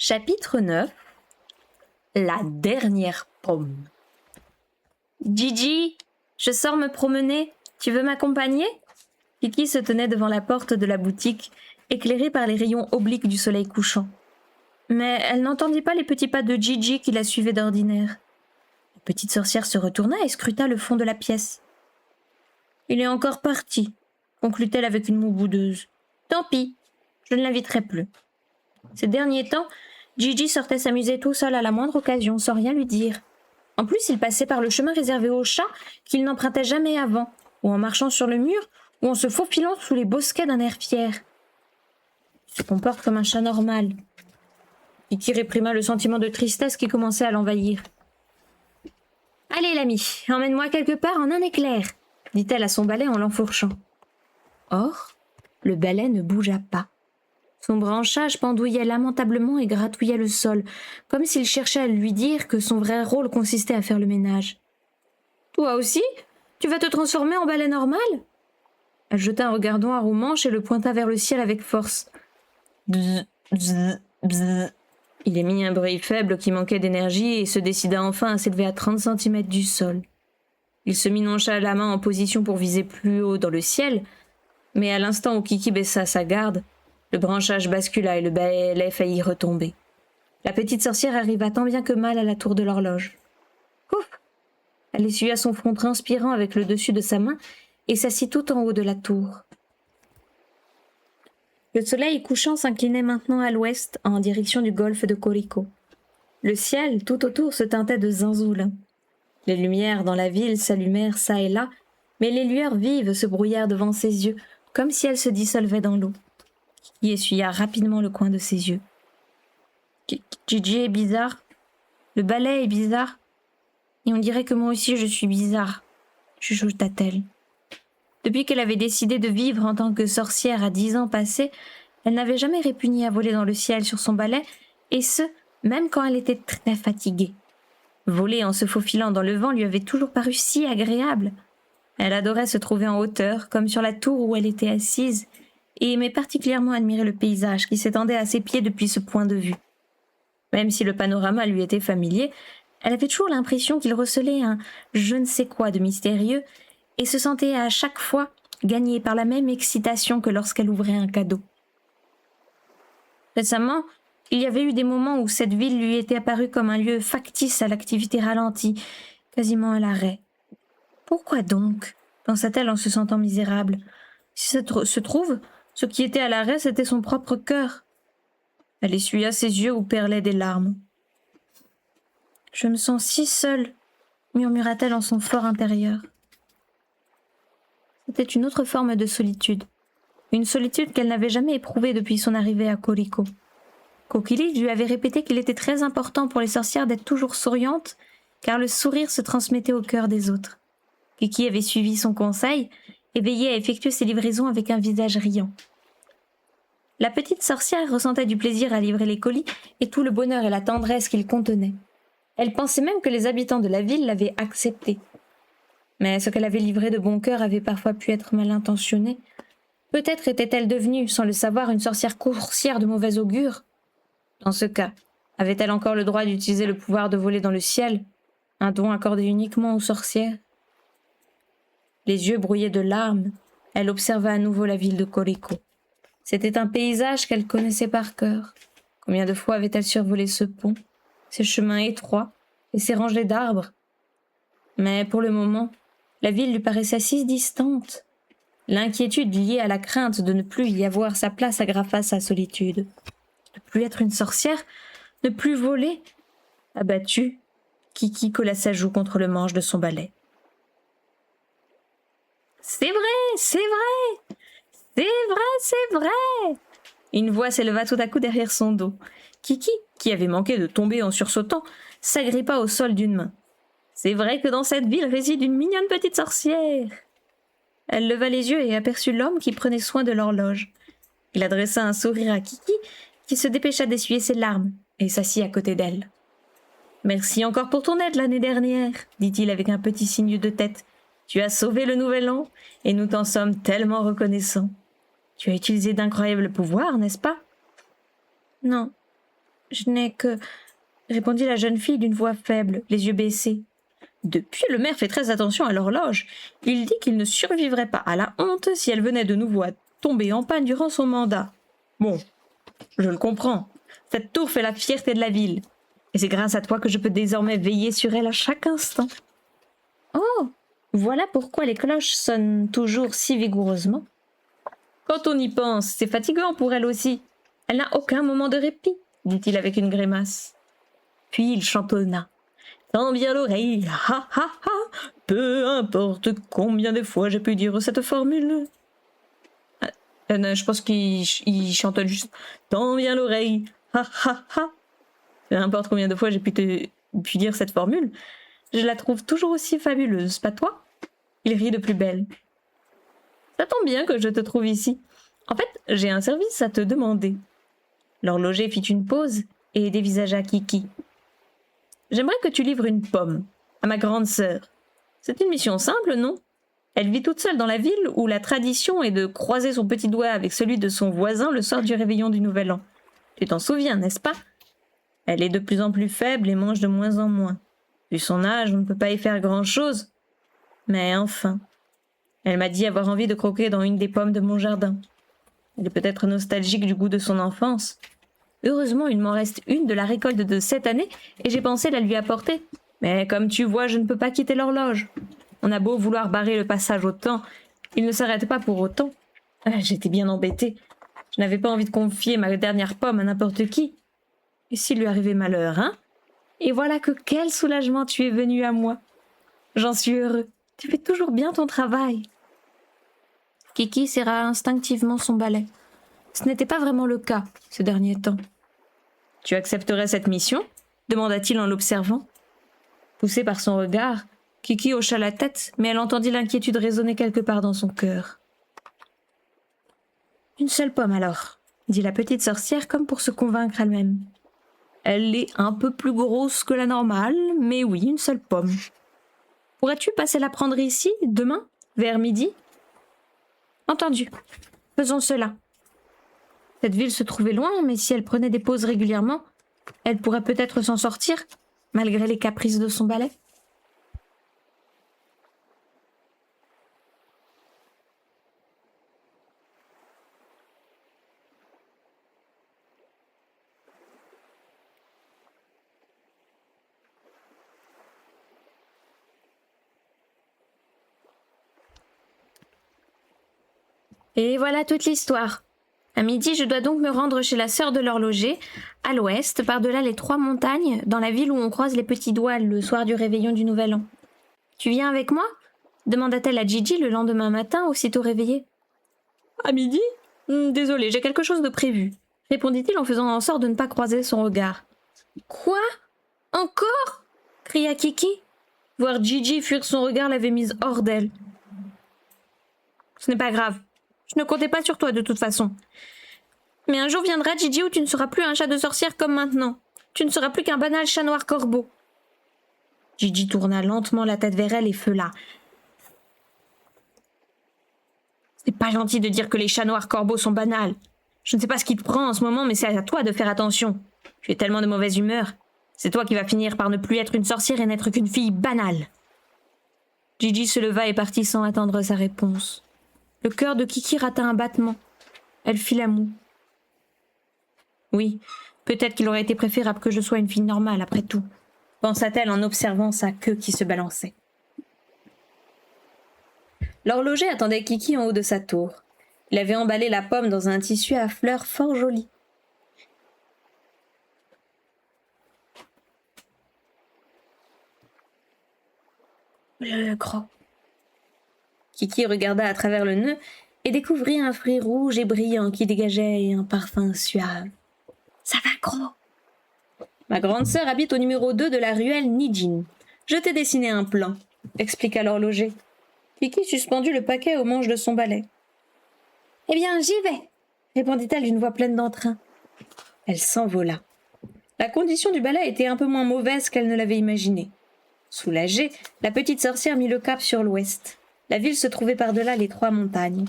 Chapitre 9. La dernière pomme. Gigi, je sors me promener. Tu veux m'accompagner? Kiki se tenait devant la porte de la boutique, éclairée par les rayons obliques du soleil couchant. Mais elle n'entendit pas les petits pas de Gigi qui la suivaient d'ordinaire. La petite sorcière se retourna et scruta le fond de la pièce. « Il est encore parti, » conclut-elle avec une moue boudeuse. « Tant pis, je ne l'inviterai plus. » Ces derniers temps, Gigi sortait s'amuser tout seul à la moindre occasion, sans rien lui dire. En plus, il passait par le chemin réservé aux chats qu'il n'empruntait jamais avant, ou en marchant sur le mur, ou en se faufilant sous les bosquets d'un air fier. Il se comporte comme un chat normal. Kiki réprima le sentiment de tristesse qui commençait à l'envahir. « Allez, l'ami, emmène-moi quelque part en un éclair !» dit-elle à son balai en l'enfourchant. Or, le balai ne bougea pas. Son branchage pendouillait lamentablement et gratouillait le sol, comme s'il cherchait à lui dire que son vrai rôle consistait à faire le ménage. « Toi aussi? Tu vas te transformer en balai normal ?» Elle jeta un regard noir aux manches et le pointa vers le ciel avec force. Bzz, bzz, bzz. Il émit un bruit faible qui manquait d'énergie et se décida enfin à s'élever à 30 cm du sol. Il se mit nonchalamment en position pour viser plus haut dans le ciel, mais à l'instant où Kiki baissa sa garde, le branchage bascula et le balai faillit retomber. La petite sorcière arriva tant bien que mal à la tour de l'horloge. Ouf! Elle essuya son front transpirant avec le dessus de sa main et s'assit tout en haut de la tour. Le soleil couchant s'inclinait maintenant à l'ouest en direction du golfe de Corico. Le ciel tout autour se teintait de zinzoulins. Les lumières dans la ville s'allumèrent çà et là, mais les lueurs vives se brouillèrent devant ses yeux, comme si elles se dissolvaient dans l'eau. Kiki essuya rapidement le coin de ses yeux. Gigi est bizarre. Le balai est bizarre. Et on dirait que moi aussi je suis bizarre, chuchota-t-elle. Depuis qu'elle avait décidé de vivre en tant que sorcière à 10 ans passés, elle n'avait jamais répugné à voler dans le ciel sur son balai, et ce, même quand elle était très fatiguée. Voler en se faufilant dans le vent lui avait toujours paru si agréable. Elle adorait se trouver en hauteur, comme sur la tour où elle était assise, et aimait particulièrement admirer le paysage qui s'étendait à ses pieds depuis ce point de vue. Même si le panorama lui était familier, elle avait toujours l'impression qu'il recelait un je ne sais quoi de mystérieux et se sentait à chaque fois gagnée par la même excitation que lorsqu'elle ouvrait un cadeau. Récemment, il y avait eu des moments où cette ville lui était apparue comme un lieu factice à l'activité ralentie, quasiment à l'arrêt. Pourquoi donc, pensa-t-elle en se sentant misérable. Si ça se trouve, ce qui était à l'arrêt, c'était son propre cœur. Elle essuya ses yeux où perlaient des larmes. « Je me sens si seule, » murmura-t-elle en son fort intérieur. C'était une autre forme de solitude. Une solitude qu'elle n'avait jamais éprouvée depuis son arrivée à Corico. Kokili lui avait répété qu'il était très important pour les sorcières d'être toujours souriantes, car le sourire se transmettait au cœur des autres. Kiki avait suivi son conseil et veillait à effectuer ses livraisons avec un visage riant. La petite sorcière ressentait du plaisir à livrer les colis et tout le bonheur et la tendresse qu'ils contenaient. Elle pensait même que les habitants de la ville l'avaient acceptée. Mais ce qu'elle avait livré de bon cœur avait parfois pu être mal intentionné. Peut-être était-elle devenue, sans le savoir, une sorcière coursière de mauvais augure. Dans ce cas, avait-elle encore le droit d'utiliser le pouvoir de voler dans le ciel, un don accordé uniquement aux sorcières? Les yeux brouillés de larmes, elle observa à nouveau la ville de Corico. C'était un paysage qu'elle connaissait par cœur. Combien de fois avait-elle survolé ce pont, ces chemins étroits et ces rangées d'arbres? Mais pour le moment, la ville lui paraissait si distante. L'inquiétude liée à la crainte de ne plus y avoir sa place aggrava sa solitude. Ne plus être une sorcière, ne plus voler. Abattue, Kiki colla sa joue contre le manche de son balai. « C'est vrai, c'est vrai, c'est vrai, c'est vrai !» Une voix s'éleva tout à coup derrière son dos. Kiki, qui avait manqué de tomber en sursautant, s'agrippa au sol d'une main. « C'est vrai que dans cette ville réside une mignonne petite sorcière !» Elle leva les yeux et aperçut l'homme qui prenait soin de l'horloge. Il adressa un sourire à Kiki, qui se dépêcha d'essuyer ses larmes, et s'assit à côté d'elle. « Merci encore pour ton aide l'année dernière, » dit-il avec un petit signe de tête. « Tu as sauvé le nouvel an, et nous t'en sommes tellement reconnaissants. Tu as utilisé d'incroyables pouvoirs, n'est-ce pas ?»« Non, Je n'ai que... répondit la jeune fille d'une voix faible, les yeux baissés. Depuis, le maire fait très attention à l'horloge. Il dit qu'il ne survivrait pas à la honte si elle venait de nouveau à tomber en panne durant son mandat. Bon, je le comprends. Cette tour fait la fierté de la ville. Et c'est grâce à toi que je peux désormais veiller sur elle à chaque instant. Oh, voilà pourquoi les cloches sonnent toujours si vigoureusement. Quand on y pense, c'est fatigant pour elle aussi. Elle n'a aucun moment de répit, dit-il avec une grimace. Puis il chantonna. Tends bien l'oreille, ha ha ha, peu importe combien de fois j'ai pu dire cette formule. Non, je pense qu'il chantonne juste. Tends bien l'oreille, ha ha ha. Peu importe combien de fois j'ai pu dire cette formule, je la trouve toujours aussi fabuleuse, pas toi? Il rit de plus belle. Ça tombe bien que je te trouve ici. En fait, j'ai un service à te demander. L'horloger fit une pause et dévisagea Kiki. J'aimerais que tu livres une pomme à ma grande sœur. C'est une mission simple, non? Elle vit toute seule dans la ville où la tradition est de croiser son petit doigt avec celui de son voisin le soir du réveillon du Nouvel An. Tu t'en souviens, n'est-ce pas? Elle est de plus en plus faible et mange de moins en moins. Vu son âge, on ne peut pas y faire grand-chose. Mais enfin, elle m'a dit avoir envie de croquer dans une des pommes de mon jardin. Elle est peut-être nostalgique du goût de son enfance. Heureusement, il m'en reste une de la récolte de cette année et j'ai pensé la lui apporter. Mais comme tu vois, je ne peux pas quitter l'horloge. On a beau vouloir barrer le passage au temps, il ne s'arrête pas pour autant. J'étais bien embêtée. Je n'avais pas envie de confier ma dernière pomme à n'importe qui. Et s'il lui arrivait malheur, hein? Et voilà que quel soulagement tu es venu à moi. J'en suis heureux. Tu fais toujours bien ton travail. Kiki serra instinctivement son balai. Ce n'était pas vraiment le cas, ces derniers temps. Tu accepterais cette mission? Demanda-t-il en l'observant. Poussée par son regard, Kiki hocha la tête, mais elle entendit l'inquiétude résonner quelque part dans son cœur. Une seule pomme alors, dit la petite sorcière comme pour se convaincre elle-même. Elle est un peu plus grosse que la normale, mais oui, une seule pomme. Pourrais-tu passer la prendre ici, demain, vers midi? Entendu. Faisons cela. Cette ville se trouvait loin, mais si elle prenait des pauses régulièrement, elle pourrait peut-être s'en sortir, malgré les caprices de son balai. Et voilà toute l'histoire. À midi, je dois donc me rendre chez la sœur de l'horloger, à l'ouest, par-delà les 3 montagnes, dans la ville où on croise les petits doigts le soir du réveillon du Nouvel An. Tu viens avec moi? Demanda-t-elle à Gigi le lendemain matin, aussitôt réveillée. À midi? Désolé, j'ai quelque chose de prévu, répondit-il en faisant en sorte de ne pas croiser son regard. Quoi? Encore? Cria Kiki. Voir Gigi fuir son regard l'avait mise hors d'elle. Ce n'est pas grave. Je ne comptais pas sur toi de toute façon. Mais un jour viendra, Gigi, où tu ne seras plus un chat de sorcière comme maintenant. Tu ne seras plus qu'un banal chat noir corbeau. Gigi tourna lentement la tête vers elle et feula. C'est pas gentil de dire que les chats noirs corbeaux sont banals. Je ne sais pas ce qui te prend en ce moment, mais c'est à toi de faire attention. Tu es tellement de mauvaise humeur. C'est toi qui vas finir par ne plus être une sorcière et n'être qu'une fille banale. Gigi se leva et partit sans attendre sa réponse. Le cœur de Kiki rata un battement. Elle fit la moue. Oui, peut-être qu'il aurait été préférable que je sois une fille normale, après tout, pensa-t-elle en observant sa queue qui se balançait. L'horloger attendait Kiki en haut de sa tour. Il avait emballé la pomme dans un tissu à fleurs fort joli. Le gros. Kiki regarda à travers le nœud et découvrit un fruit rouge et brillant qui dégageait un parfum suave. Ça va, gros. Ma grande sœur habite au numéro 2 de la ruelle Nijin. Je t'ai dessiné un plan, expliqua l'horloger. Kiki suspendit le paquet au manche de son balai. Eh bien, j'y vais, répondit-elle d'une voix pleine d'entrain. Elle s'envola. La condition du balai était un peu moins mauvaise qu'elle ne l'avait imaginé. Soulagée, la petite sorcière mit le cap sur l'ouest. La ville se trouvait par-delà les 3 montagnes.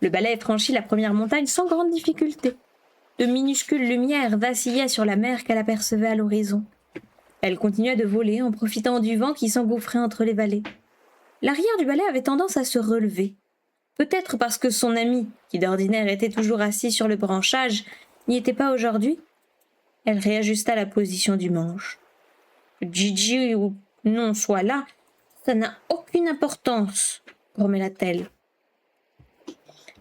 Le balai franchit la première montagne sans grande difficulté. de minuscules lumières vacillaient sur la mer qu'elle apercevait à l'horizon. Elle continua de voler en profitant du vent qui s'engouffrait entre les vallées. L'arrière du balai avait tendance à se relever. Peut-être parce que son ami, qui d'ordinaire était toujours assis sur le branchage, n'y était pas aujourd'hui. Elle réajusta la position du manche. Gigi ou non soit là, ça n'a aucune importance, grommela-t-elle.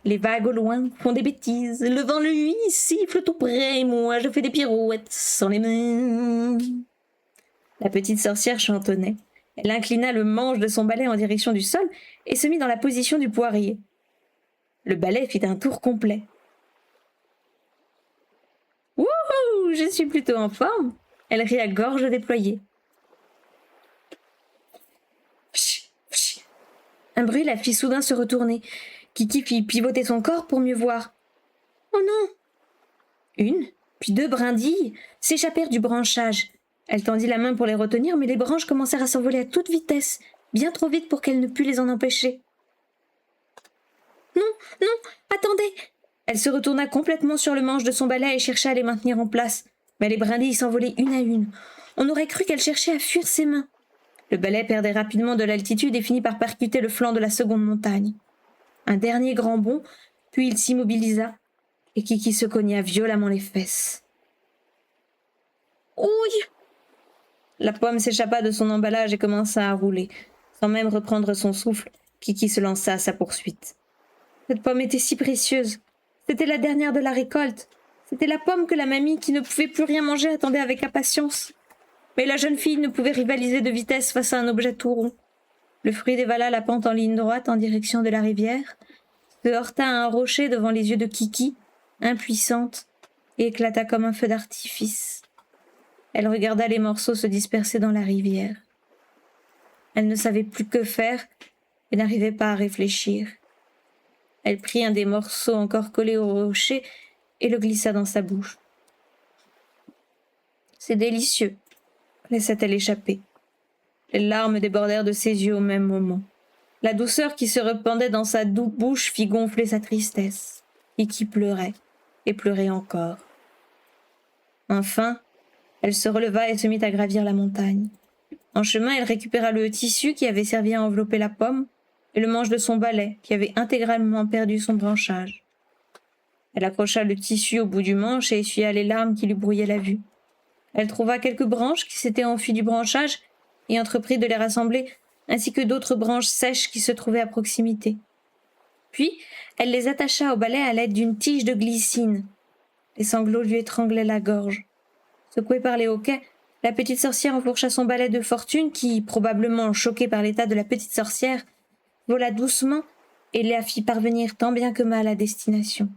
Les vagues au loin font des bêtises, le vent lui siffle tout près, et moi je fais des pirouettes sans les mains. La petite sorcière chantonnait. Elle inclina le manche de son balai en direction du sol et se mit dans la position du poirier. Le balai fit un tour complet. « Wouhou, je suis plutôt en forme !» Elle rit à gorge déployée. Un bruit la fit soudain se retourner. Kiki fit pivoter son corps pour mieux voir. « Oh non !» Une, puis deux brindilles s'échappèrent du branchage. Elle tendit la main pour les retenir, mais les branches commencèrent à s'envoler à toute vitesse, bien trop vite pour qu'elle ne pût les en empêcher. « Non, non, attendez !» Elle se retourna complètement sur le manche de son balai et chercha à les maintenir en place. Mais les brindilles s'envolaient une à une. On aurait cru qu'elle cherchait à fuir ses mains. Le balai perdait rapidement de l'altitude et finit par percuter le flanc de la seconde montagne. Un dernier grand bond, puis il s'immobilisa, et Kiki se cogna violemment les fesses. « Ouille !» La pomme s'échappa de son emballage et commença à rouler. Sans même reprendre son souffle, Kiki se lança à sa poursuite. Cette pomme était si précieuse. C'était la dernière de la récolte. C'était la pomme que la mamie, qui ne pouvait plus rien manger, attendait avec impatience. Mais la jeune fille ne pouvait rivaliser de vitesse face à un objet tout rond. Le fruit dévala la pente en ligne droite en direction de la rivière, se heurta à un rocher devant les yeux de Kiki, impuissante, et éclata comme un feu d'artifice. Elle regarda les morceaux se disperser dans la rivière. Elle ne savait plus que faire et n'arrivait pas à réfléchir. Elle prit un des morceaux encore collés au rocher et le glissa dans sa bouche. « C'est délicieux !» laissa-t-elle échapper. Les larmes débordèrent de ses yeux au même moment. La douceur qui se répandait dans sa bouche fit gonfler sa tristesse. Et qui pleurait, et pleurait encore. Enfin, elle se releva et se mit à gravir la montagne. En chemin, elle récupéra le tissu qui avait servi à envelopper la pomme et le manche de son balai qui avait intégralement perdu son branchage. Elle accrocha le tissu au bout du manche et essuya les larmes qui lui brouillaient la vue. Elle trouva quelques branches qui s'étaient enfuies du branchage et entreprit de les rassembler, ainsi que d'autres branches sèches qui se trouvaient à proximité. Puis, elle les attacha au balai à l'aide d'une tige de glycine. Les sanglots lui étranglaient la gorge. Secouée par les hoquets, la petite sorcière enfourcha son balai de fortune qui, probablement choquée par l'état de la petite sorcière, vola doucement et la fit parvenir tant bien que mal à destination.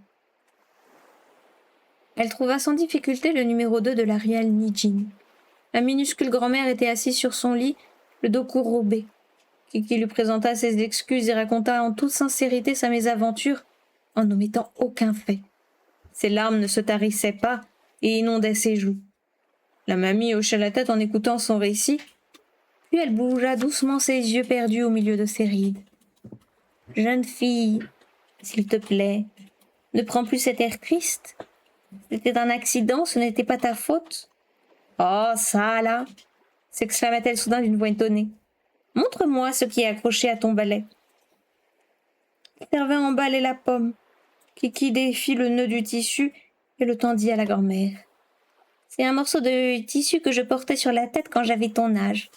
Elle trouva sans difficulté le numéro 2 de la ruelle Nijin. La minuscule grand-mère était assise sur son lit, le dos courbé. Kiki lui présenta ses excuses et raconta en toute sincérité sa mésaventure, en n'omettant aucun fait. Ses larmes ne se tarissaient pas et inondaient ses joues. La mamie hocha la tête en écoutant son récit, puis elle bougea doucement ses yeux perdus au milieu de ses rides. « Jeune fille, s'il te plaît, ne prends plus cet air triste. C'était un accident, ce n'était pas ta faute. »« Oh, ça, là !» s'exclama-t-elle soudain d'une voix étonnée. « Montre-moi ce qui est accroché à ton balai. » Il servait à emballer la pomme. Kiki défit le nœud du tissu et le tendit à la grand-mère. « C'est un morceau de tissu que je portais sur la tête quand j'avais ton âge.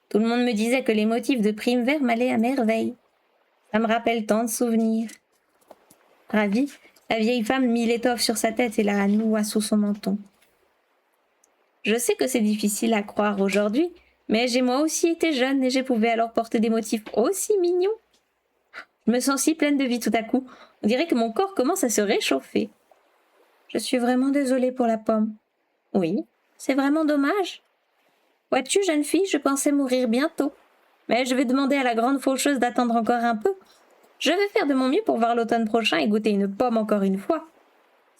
Tout le monde me disait que les motifs de prime vert m'allaient à merveille. Ça me rappelle tant de souvenirs. » Ravie, la vieille femme mit l'étoffe sur sa tête et la noua sous son menton. « Je sais que c'est difficile à croire aujourd'hui, mais j'ai moi aussi été jeune et j'ai pouvais alors porter des motifs aussi mignons. Je me sens si pleine de vie tout à coup, on dirait que mon corps commence à se réchauffer. Je suis vraiment désolée pour la pomme. Oui, c'est vraiment dommage. Vois-tu, jeune fille, je pensais mourir bientôt, mais je vais demander à la grande faucheuse d'attendre encore un peu. Je vais faire de mon mieux pour voir l'automne prochain et goûter une pomme encore une fois.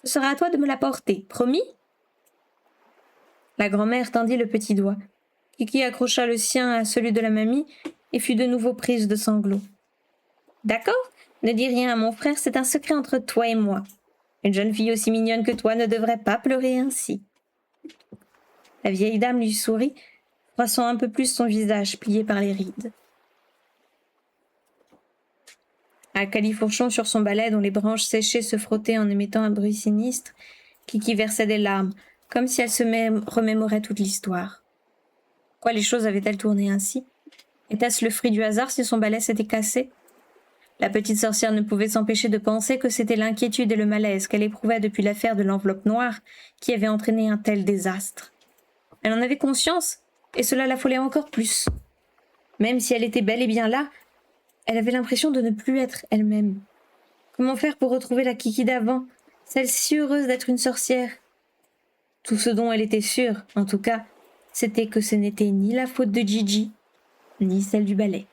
Ce sera à toi de me la porter, promis ?» La grand-mère tendit le petit doigt. Kiki accrocha le sien à celui de la mamie et fut de nouveau prise de sanglots. « D'accord, ne dis rien à mon frère, c'est un secret entre toi et moi. Une jeune fille aussi mignonne que toi ne devrait pas pleurer ainsi. » La vieille dame lui sourit, froissant un peu plus son visage plié par les rides. À califourchon sur son balai dont les branches séchées se frottaient en émettant un bruit sinistre, Kiki versait des larmes, comme si elle se remémorait toute l'histoire. Pourquoi les choses avaient-elles tourné ainsi? Était-ce le fruit du hasard si son balai s'était cassé? La petite sorcière ne pouvait s'empêcher de penser que c'était l'inquiétude et le malaise qu'elle éprouvait depuis l'affaire de l'enveloppe noire qui avait entraîné un tel désastre. Elle en avait conscience, et cela l'affolait encore plus. Même si elle était bel et bien là, elle avait l'impression de ne plus être elle-même. Comment faire pour retrouver la Kiki d'avant, celle si heureuse d'être une sorcière? Tout ce dont elle était sûre, en tout cas, c'était que ce n'était ni la faute de Gigi, ni celle du balai.